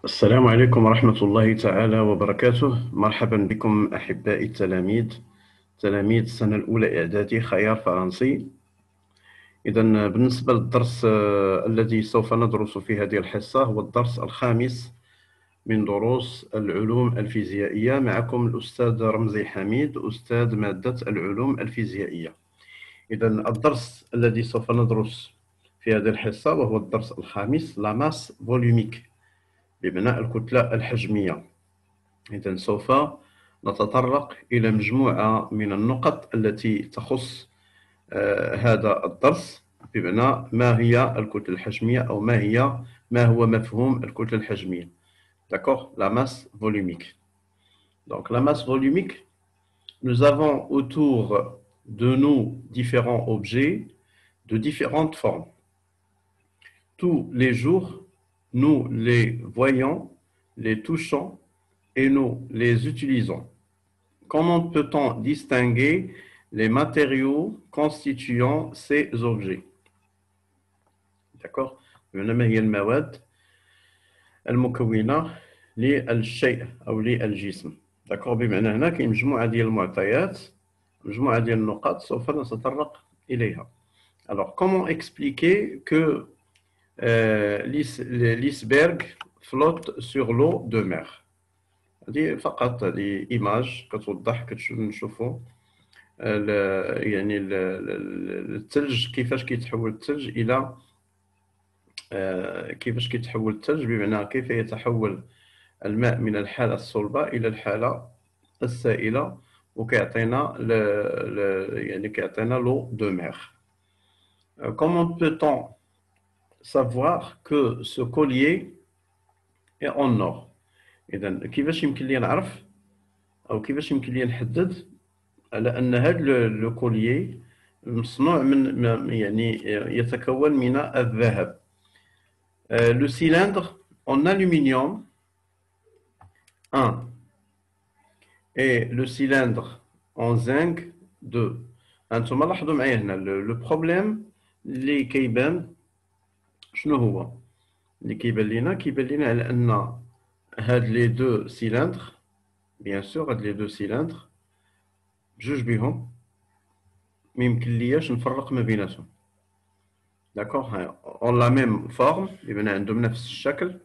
السلام عليكم ورحمة الله تعالى وبركاته. مرحبا بكم أحبائي التلاميذ، تلاميذ السنة الأولى إعدادي خيار فرنسي. إذا بالنسبة للدرس الذي سوف ندرس في هذه الحصة هو الدرس الخامس من دروس العلوم الفيزيائية. معكم الأستاذ رمزي حميد، أستاذ مادة العلوم الفيزيائية. إذا الدرس الذي سوف ندرس في هذه الحصة وهو الدرس الخامس، لا ماس فوليوميك، بمعنى الكتلة الحجمية. إذن سوف نتطرق إلى مجموعة من النقط التي تخص هذا الدرس، بمعنى ما هي الكتلة الحجمية أو ما هو مفهوم الكتلة الحجمية. D'accord? La masse volumique. Donc la masse volumique, nous avons autour de nous différents objets de différentes formes. Tous les jours, nous les voyons, les touchons et nous les utilisons. Comment peut-on distinguer les matériaux constituant ces objets? D'accord? ما هي المواد المكونة للشيء أو للجسم. d'accord؟ بمعنى هنا كاين مجموعة ديال المعطيات، مجموعة ديال النقاط سوف نتطرق إليها. Alors, comment expliquer que l'iceberg flotte sur l'eau de mer؟ هذه فقط هذه إيماج كتوضح كنشوفوا يعني الثلج كيفاش كيتحول الثلج إلى كيفاش كيتحول الثلج، بمعنى كيف يتحول الماء من الحالة الصلبة إلى الحالة السائلة، وكيعطينا يعني كيعطينا l'eau de mer. Comment peut-on savoir que ce collier est en or؟ إذا كيفاش يمكن لي نعرف أو كيفاش يمكن لي نحدد على أن هذا لو كوليي مصنوع من يعني يتكون من الذهب. لو cylindre en aluminium 1 et le cylindre en zinc 2. أنتم لاحظوا معايا هنا لو بروبليم اللي كيبان شنو هو؟ اللي كيبان لينا على أن هاد لي دو سيلندر، بيان سور هاد لي دو سيلندر بجوج بيهم ما يمكن لياش نفرق ما بيناتهم. داكوغ، اون لا ميم فورم، بمعنى عندهم نفس الشكل،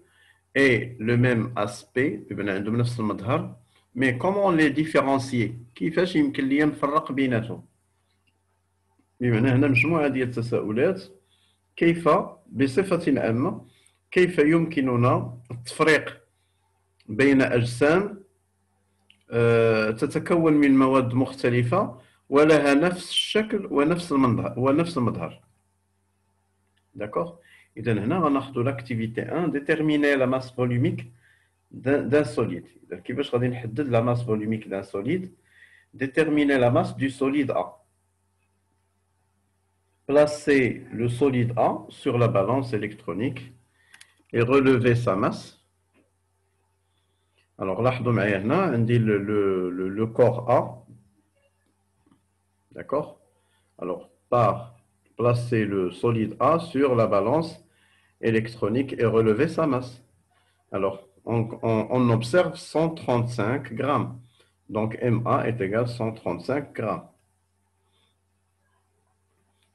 اي لو ميم اسبي، بمعنى عندهم نفس المظهر. مي كومون لي ديفيرونسيي، كيفاش يمكن ليا نفرق بيناتهم؟ بمعنى هنا مجموعة ديال التساؤلات. كيف بصفة عامة كيف يمكننا التفريق بين أجسام تتكون من مواد مختلفة ولها نفس الشكل ونفس المظهر. D'accord? إذا هنا غناخذوا l'activité 1, déterminer la masse volumique d'un solide. إذا كيفاش غادي نحدد la masse volumique d'un solide؟ Déterminer la masse du solide A. Placer le solide A sur la balance électronique et relever sa masse. Alors لاحظوا معايا هنا عندي le corps A. D'accord? Alors par placer le solide A sur la balance électronique et relever sa masse. Alors, on observe 135 grammes. Donc, MA est égal à 135 grammes.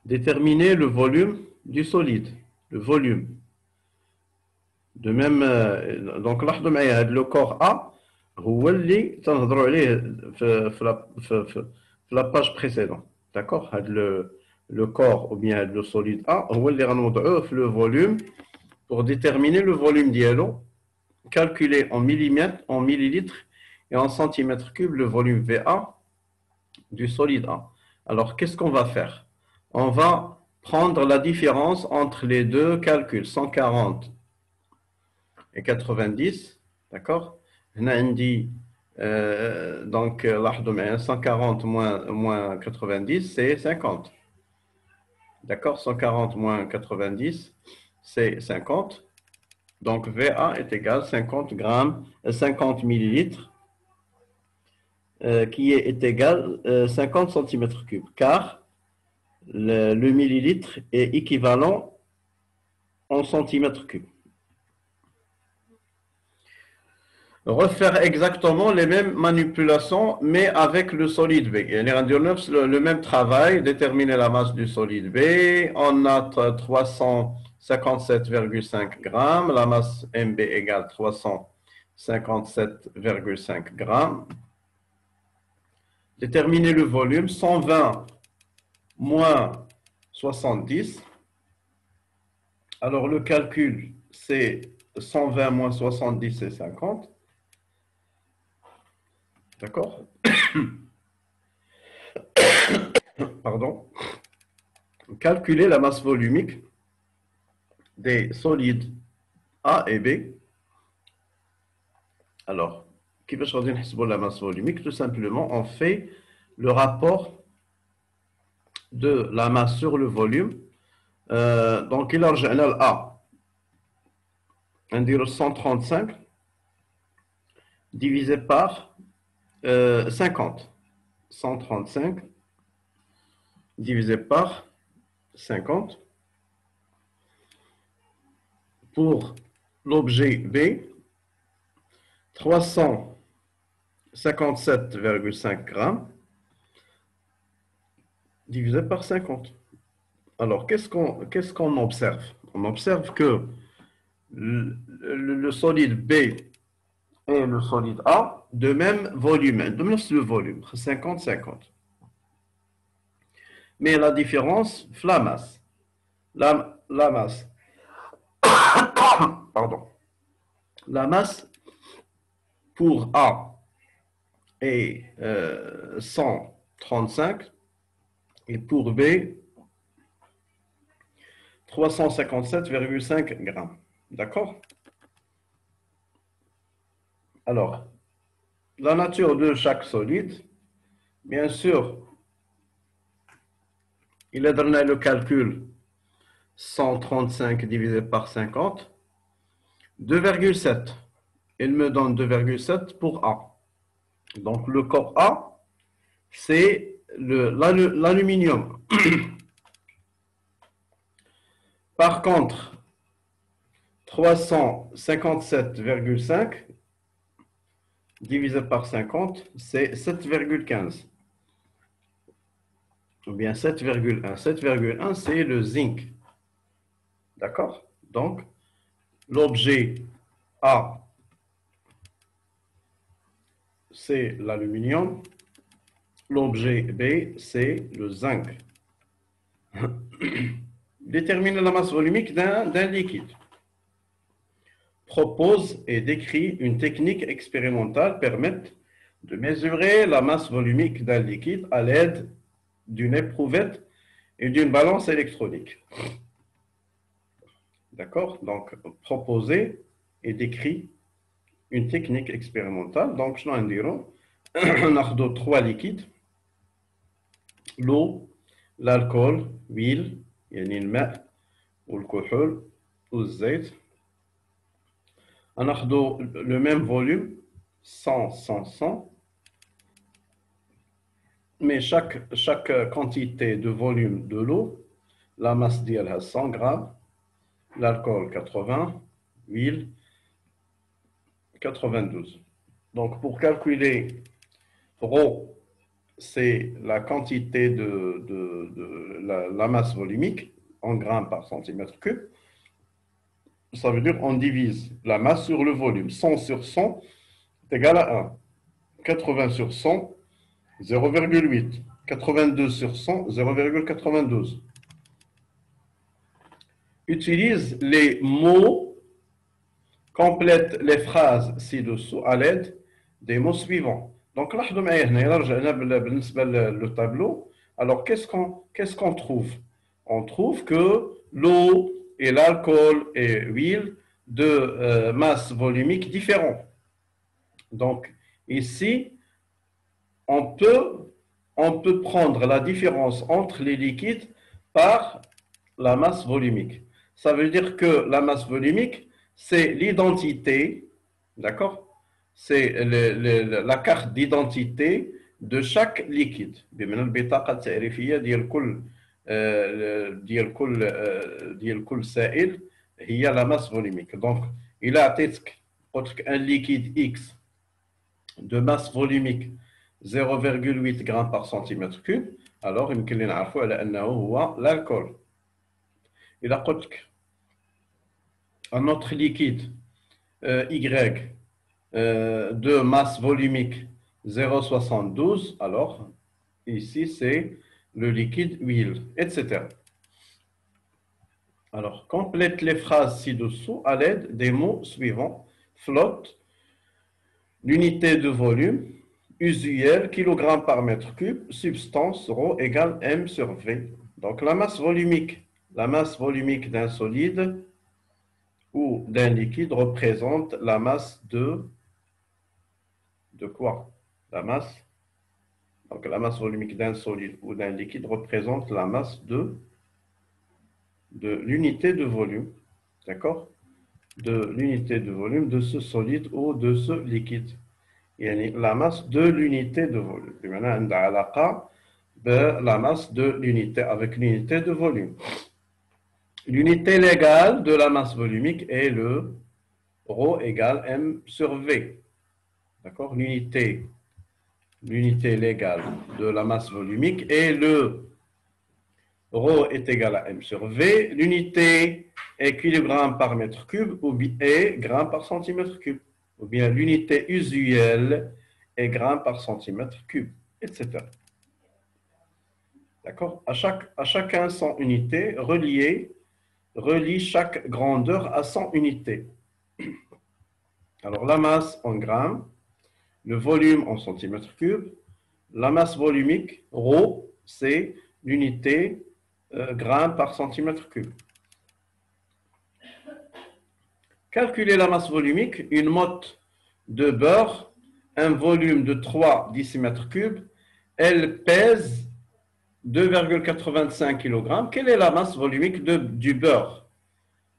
Déterminer le volume du solide. Le volume. De même, donc, le corps A, هو اللي تنهضروا عليه في la page précédente. D'accord? Le corps ou bien le solide A, هو اللي غنوضعوه في le volume pour déterminer le volume ديالو. Calculer en millimètres, en millilitres et en centimètres cubes le volume VA du solide A. Alors, qu'est-ce qu'on va faire? On va prendre la différence entre les deux calculs, 140 et 90. D'accord? Donc, 140 moins 90, c'est 50. D'accord? 140 moins 90, c'est 50. Donc, VA est égal à 50 grammes, 50 millilitres, qui est égal à 50 centimètres cubes, car le millilitre est équivalent en centimètres cubes. refaire exactement les mêmes manipulations, mais avec le solide B. يعني غندير نفس le même travail, déterminer la masse du solide B. On a 357,5 grammes. La masse MB égale 357,5 grammes. Déterminer le volume, 120 moins 70. Alors le calcul, c'est 120 moins 70, c'est 50. D'accord? Pardon. Calculer la masse volumique des solides A et B. Alors, qui va choisir la masse volumique? Tout simplement, on fait le rapport de la masse sur le volume. Donc, il a le A. On dit 135 divisé par 50. 135 divisé par 50 pour l'objet B, 357,5 grammes divisé par 50. Alors, qu'est-ce qu'on observe? On observe que le solide B et le solide A de même volume, de même le volume, 50-50. Mais la différence, la masse. La masse. Pardon. La masse pour A est 135 et pour B, 357,5 grammes. D'accord? Alors, la nature de chaque solide, bien sûr, il est donné le calcul 135 divisé par 50, 2,7. Il me donne 2,7 pour A. Donc, le corps A, c'est l'aluminium. Par contre, 357,5 divisé par 50, c'est 7,15. Ou bien 7,1. 7,1, c'est le zinc. D'accord? Donc, l'objet A, c'est l'aluminium. L'objet B, c'est le zinc. Détermine la masse volumique d'un liquide. Propose et décrit une technique expérimentale permettant de mesurer la masse volumique d'un liquide à l'aide d'une éprouvette et d'une balance électronique. D'accord? Donc, proposer et décrit une technique expérimentale. Donc, je vais dire, on a trois liquides: l'eau, l'alcool, l'huile, يعني الماء والكحول والزيت. On a le même volume, 100, 100, 100. Mais chaque quantité de volume de l'eau, la masse d'elle 100 grammes, l'alcool 80, l'huile 92. Donc, pour calculer ρ, c'est la quantité de la masse volumique en grammes par centimètre cube. Ça veut dire qu'on divise la masse sur le volume. 100 sur 100 est égal à 1. 80 sur 100, 0,8. 82 sur 100, 0,92. Utilise les mots, complète les phrases ci-dessous à l'aide des mots suivants. Donc, là, le tableau. Alors, qu'est-ce qu'on trouve? On trouve que l'eau et l'alcool et l'huile de masse volumique différentes. Donc, ici, on peut prendre la différence entre les liquides par la masse volumique. Ça veut dire que la masse volumique, c'est l'identité, d'accord? C'est la carte d'identité de chaque liquide. بمعنى البطاقة التعريفية ديال كل سائل هي la masse volumique. Donc, il a عطيتك un liquide X de masse volumique 0,8 grammes par centimètre cube, alors يمكن لي نعرفوا على أنه هو l'alcool. إذا قلت لك un autre liquide Y de masse volumique 0,72, alors ici c'est le liquide huile, etc. Alors, complète les phrases ci-dessous à l'aide des mots suivants. Flotte, l'unité de volume, usuel, kilogramme par mètre cube, substance, ρ égale M sur V. Donc, la masse volumique d'un solide ou d'un liquide représente la masse de quoi? Donc, la masse volumique d'un solide ou d'un liquide représente la masse de l'unité de volume, d'accord? De l'unité de volume de ce solide ou de ce liquide. يعني la masse de l'unité de volume. بمعنى عندها علاقة la masse de l'unité avec l'unité de volume. L'unité légale de la masse volumique est le ρ égale M sur V. D'accord? L'unité légale de la masse volumique est le ρ est égal à M sur V. L'unité est kilogramme par mètre cube ou est gramme par centimètre cube. Ou bien l'unité usuelle est gramme par centimètre cube, etc. D'accord? À chacun son unité, relie chaque grandeur à son unité. Alors la masse en grammes, le volume en centimètres cubes, la masse volumique, ρ, c'est l'unité grammes par centimètre cube. Calculer la masse volumique, une motte de beurre, un volume de 3 décimètres cubes, elle pèse 2,85 kg. Quelle est la masse volumique du beurre?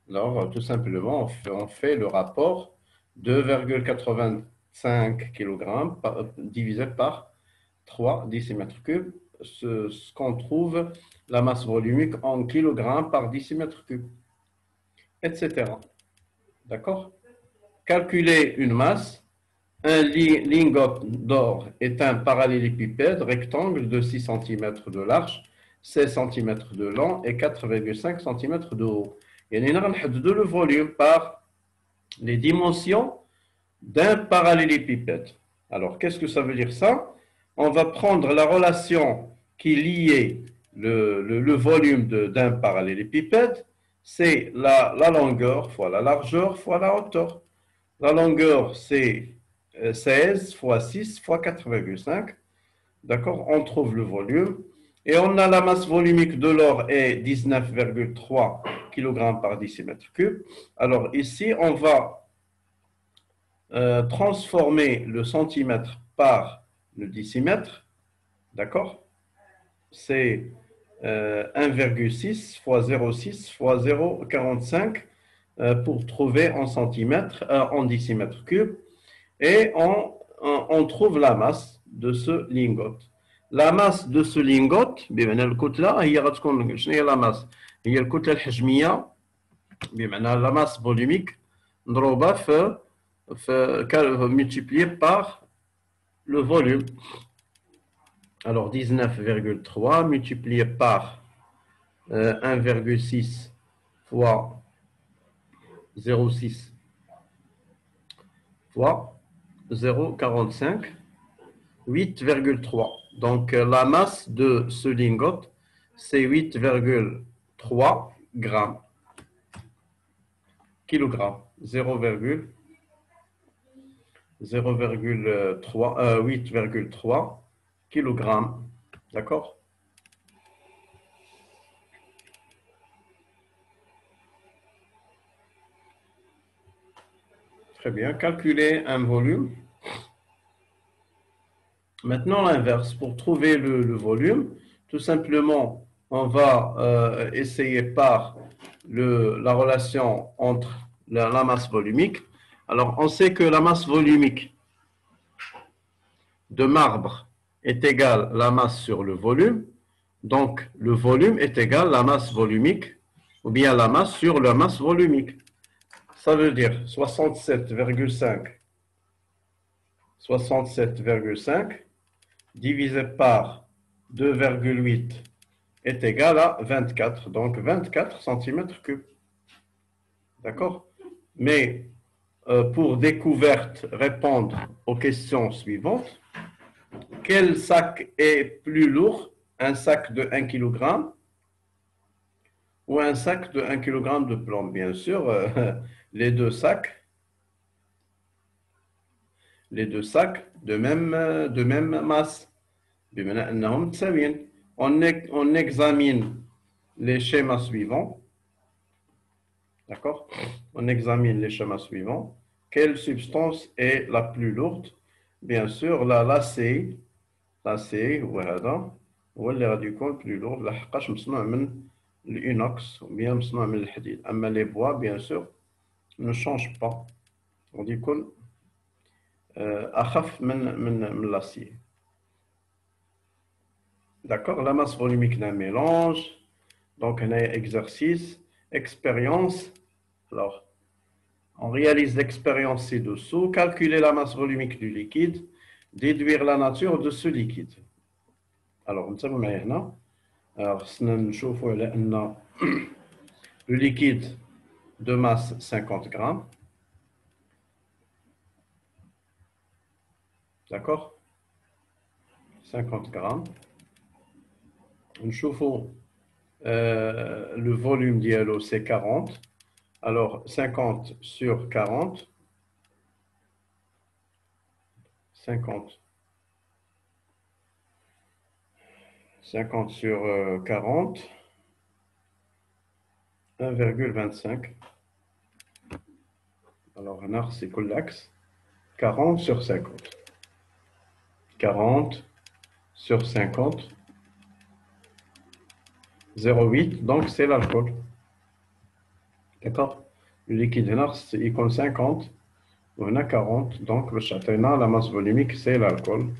Alors, tout simplement, on fait le rapport 2,85 kg divisé par 3 décimètres cubes, ce qu'on trouve la masse volumique en kilogrammes par décimètre cube, etc. D'accord? Calculer une masse. Un lingot d'or est un parallélépipède rectangle de 6 cm de large, 16 cm de long et 4,5 cm de haut. Et nous allons déterminer le volume par les dimensions d'un parallélépipède. Alors, qu'est-ce que ça veut dire ça? On va prendre la relation qui liait le volume d'un parallélépipède, c'est la longueur fois la largeur fois la hauteur. La longueur, c'est 16 fois 6 fois 4,5. D'accord? On trouve le volume. Et on a la masse volumique de l'or est 19,3 kg par décimètre cube. Alors ici, on va transformer le centimètre par le décimètre. D'accord? C'est 1,6 fois 0,6 fois 0,45 pour trouver en centimètres, en décimètres cubes. Et on trouve la masse de ce lingot. La masse de ce lingot, بمعنى الكتلة هي غتكون شنو هي la masse؟ هي الكتلة الحجمية بمعنى la masse volumique مضروبة multipliée par le volume. Alors 19,3 multiplié par 1,6 fois 0,6 fois 0,45, 8,3. Donc la masse de ce lingot, c'est 8,3 grammes. Kilogrammes. 8,3 kilogrammes. D'accord? Très bien. Calculer un volume. Maintenant, l'inverse. Pour trouver le volume, tout simplement, on va essayer par la relation entre la masse volumique. Alors, on sait que la masse volumique de marbre est égale à la masse sur le volume. Donc, le volume est égal à la masse volumique ou bien la masse sur la masse volumique. Ça veut dire 67,5 divisé par 2,8 est égal à 24. Donc 24 cm3. D'accord? Mais pour découverte, répondre aux questions suivantes. Quel sac est plus lourd? Un sac de 1 kg ou un sac de 1 kg de plomb? Bien sûr, les deux sacs de même masse. On examine les schémas suivants. D'accord? On examine les schémas suivants. Quelle substance est la plus lourde? Bien sûr, l'acier, وهذا هو اللي غادي يكون plus lourd لحقاش مصنوع من l'inox ou bien مصنوع من الحديد. أما les bois, bien sûr, ne changent pas. غادي يكون أخف من l'acier. D'accord? La masse volumique d'un mélange. Donc, on a exercice, expérience. Alors, on réalise l'expérience ci-dessous. Calculer la masse volumique du liquide. Déduire la nature de ce liquide. Alors, نتابعوا معايا هنا. Alors, خصنا نشوفوا على أن le liquide de masse 50 grammes. D'accord? 50 grammes. نشوفوا le volume dialogue c'est 40. Alors 50 sur 40. 50 sur 40. 1,25. Alors c'est quoi l'axe? 40 sur 50. 40 sur 50. 0,8, donc c'est l'alcool. D'accord? Le liquide il compte 50, on a 40, donc le châtaignat, la masse volumique, c'est l'alcool.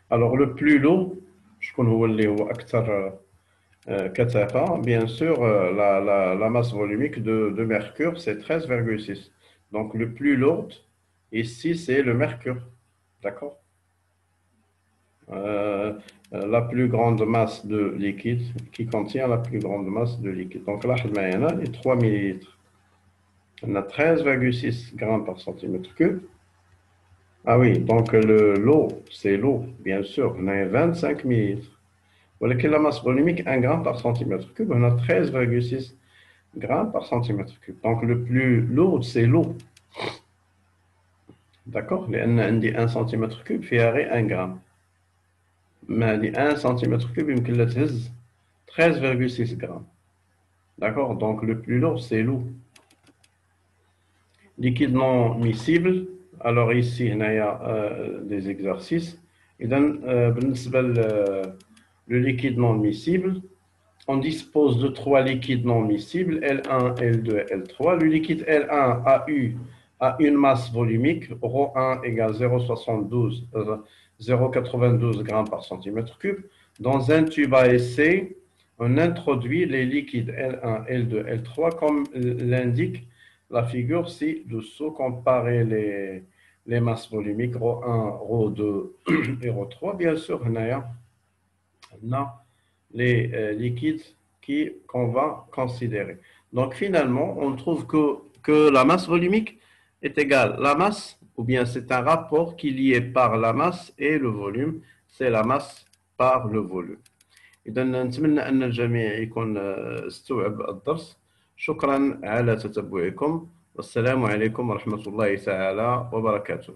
Alors le plus lourd, je connais bien sûr, la masse volumique de mercure, c'est 13,6. Donc le plus lourd, ici, c'est le mercure. D'accord? La plus grande masse de liquide qui contient la plus grande masse de liquide. Donc là, on a les 3 millilitres. On a 13,6 grammes par centimètre cube. Ah oui, donc l'eau, c'est l'eau, bien sûr. On a 25 millilitres. Voilà que la masse volumique, 1 gramme par centimètre cube. On a 13,6 grammes par centimètre cube. Donc le plus lourd, c'est l'eau. D'accord? On a 1 centimètre cube, fait 1 gramme. Mais 1 centimètre cube, il me 13,6 grammes. D'accord? Donc le plus lourd, c'est l'eau. Liquide non miscible. Alors ici, il y a des exercices. Et donc, le liquide non miscible, on dispose de 3 liquides non miscibles, L1, L2 et L3. Le liquide L1 a une masse volumique, ρ1 égale 0,92 grammes par centimètre cube. Dans un tube à essai, on introduit les liquides L1, L2, L3 comme l'indique la figure ci-dessous. Comparer les masses volumiques ρ1, ρ2 et ρ3. Bien sûr, on a les liquides qu'on va considérer. Donc finalement, on trouve que la masse volumique est égale à la masse, ou bien c'est un rapport qui est lié par la masse et le volume, c'est la masse par le volume. إذا نتمنى أن الجميع يكون استوعب الدرس. شكرا على تتبعكم والسلام عليكم ورحمة الله تعالى وبركاته.